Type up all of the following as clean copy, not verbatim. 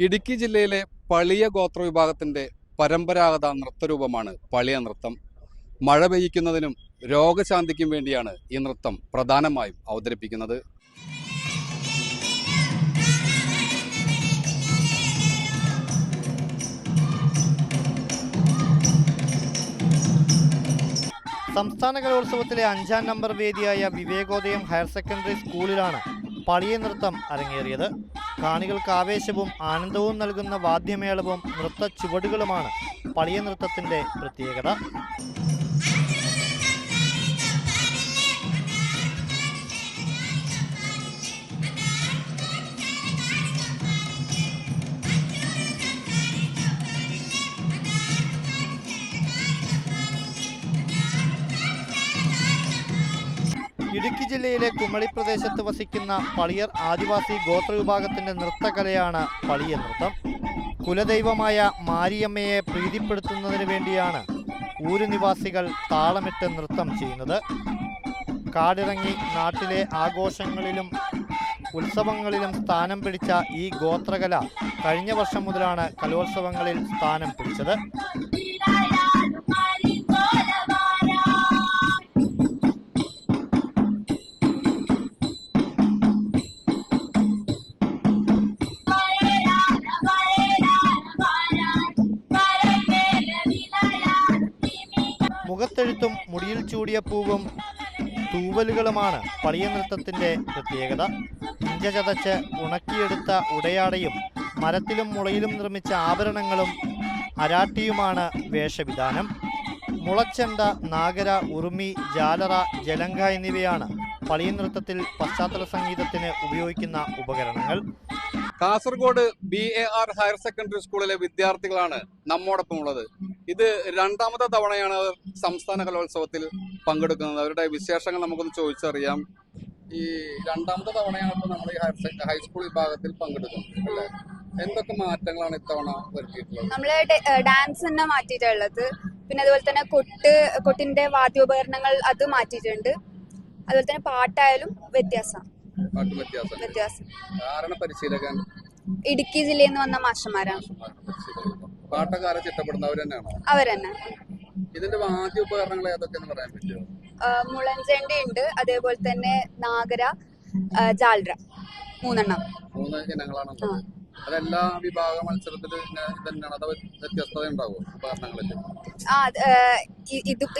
ഇടുക്കി ജില്ലയിലെ പളിയ ഗോത്ര വിഭാഗത്തിന്റെ പരമ്പരാഗത നൃത്തരൂപമാണ് പളിയ നൃത്തം. മഴ പെയ്യ്ക്കുന്നതിനും രോഗശാന്തിക്കും വേണ്ടിയാണ് ഈ നൃത്തം പ്രധാനമായും അവതരിപ്പിക്കുന്നത്. സംസ്ഥാന കലോത്സവത്തിലെ 5ാം നമ്പർ വേദിയായ വിവേകോദയം ഹയർ സെക്കൻഡറി സ്കൂളിലാണ് പളിയ നൃത്തം അരങ്ങേറിയത്. കാണികൾക്ക് ആവേശവും ആനന്ദവും നൽകുന്ന വാദ്യമേളവും നൃത്ത ചുവടുകളുമാണ് പളിയ നൃത്തത്തിന്റെ പ്രത്യേകത. ഇടുക്കി ജില്ലയിലെ കുമളി പ്രദേശത്ത് വസിക്കുന്ന പളിയർ ആദിവാസി ഗോത്രവിഭാഗത്തിന്റെ നൃത്തകലയാണ് പളിയ നൃത്തം. കുലദൈവമായ മാരിയമ്മയെ പ്രീതിപ്പെടുത്തുന്നതിന് വേണ്ടിയാണ് ഊരുനിവാസികൾ താളമിട്ട് നൃത്തം ചെയ്യുന്നത്. കാടിറങ്ങി നാട്ടിലെ ആഘോഷങ്ങളിലും ഉത്സവങ്ങളിലും സ്ഥാനം പിടിച്ച ഈ ഗോത്രകല കഴിഞ്ഞ വർഷം മുതലാണ് കലോത്സവങ്ങളിൽ സ്ഥാനം പിടിച്ചത്. മുഖത്തെഴുത്തും മുടിയിൽ ചൂടിയ പൂവും തൂവലുകളുമാണ് പളിയ നൃത്തത്തിന്റെ പ്രത്യേകത. ഇഞ്ച ചതച്ച് ഉണക്കിയെടുത്ത ഉടയാടയും മരത്തിലും മുളയിലും നിർമ്മിച്ച ആഭരണങ്ങളും അരാട്ടിയുമാണ് വേഷവിധാനം. മുളച്ചെണ്ട, നാഗര, ഉറുമി, ജാലറ, ജലങ്ക എന്നിവയാണ് പളിയ നൃത്തത്തിൽ പശ്ചാത്തല സംഗീതത്തിന് ഉപയോഗിക്കുന്ന ഉപകരണങ്ങൾ. കാസർഗോഡ് BAR ഹയർ സെക്കൻഡറി സ്കൂളിലെ വിദ്യാർത്ഥികളാണ് നമ്മോടൊപ്പം ഉള്ളത്. ഇത് രണ്ടാമത്തെ തവണയാണ് അവർ സംസ്ഥാന കലോത്സവത്തിൽ പങ്കെടുക്കുന്നത്. അവരുടെ വിശേഷങ്ങൾ നമുക്കൊന്ന് ചോദിച്ചറിയാം. ഈ രണ്ടാമത്തെ തവണയാണ് ഇപ്പോൾ നമ്മൾ ഈ ഹൈസ്കൂൾ വിഭാഗത്തിൽ പങ്കെടുക്കുന്നത് അല്ലേ? എന്തൊക്കെ മാറ്റങ്ങളാണ് ഇത്തവണ വരുത്തിയിട്ടുള്ളത്? നമ്മള് ഡാൻസ് തന്നെ മാറ്റിയിട്ടുള്ളത്. പിന്നെ അതുപോലെ തന്നെ കൊട്ടിന്റെ വാദ്യോപകരണങ്ങൾ അത് മാറ്റിയിട്ടുണ്ട്. അതുപോലെ തന്നെ പാട്ടായാലും വ്യത്യാസം. പരിശീലകൻ ഇടുക്കി ജില്ലയിൽ നിന്ന് വന്ന മാഷന്മാരാണ്. പാട്ടക്കാരെ ചിട്ടപ്പെടുന്നവർ തന്നെയാണോ? അവരെന്നെ. ഇതിന്റെ വാദ്യ ഉപകരണങ്ങൾ ഏതൊക്കെയെന്ന് പറയാൻ പറ്റുമോ? മുളഞ്ചെണ്ട ഉണ്ട്, അതേപോലെ തന്നെ നാഗര, ജാൽറ, 3 ഇനങ്ങളാണ്. അതെല്ലാ വിഭാഗ മത്സരത്തിൽ തന്നെയാണ്. അത് വ്യത്യസ്തത ഉണ്ടാവും ഉപകരണങ്ങളിൽ?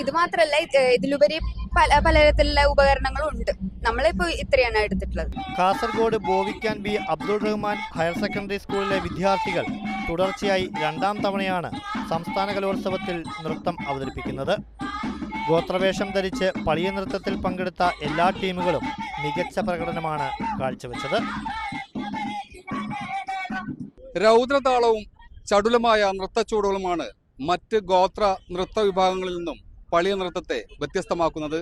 ഇത് മാത്രല്ല, ഇതിലുപരി പലതരത്തിലുള്ള ഉപകരണങ്ങളും ഉണ്ട്. നമ്മളിപ്പോ ഇത്രയാണ് എടുത്തിട്ടുള്ളത്. Kasaragod Bovikkan B Abdul Rahman higher secondary സ്കൂളിലെ വിദ്യാർത്ഥികൾ തുടർച്ചയായി 2ാം തവണയാണ് സംസ്ഥാന കലോത്സവത്തിൽ നൃത്തം അവതരിപ്പിക്കുന്നത്. ഗോത്രവേഷം ധരിച്ച് പളിയ നൃത്തത്തിൽ പങ്കെടുത്ത എല്ലാ ടീമുകളും മികച്ച പ്രകടനമാണ് കാഴ്ചവെച്ചത്. രൗദ്രതാളവും ചടുലമായ നൃത്തച്ചുവടുകളുമാണ് മറ്റ് ഗോത്ര നൃത്ത വിഭാഗങ്ങളിൽ നിന്നും പളിയ നൃത്തത്തെ വ്യത്യസ്തമാക്കുന്നത്.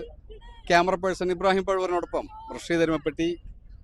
ക്യാമറ പേഴ്സൺ ഇബ്രാഹിം പഴുവറിനോടൊപ്പം റഷീദ് എരുമപ്പെട്ടി.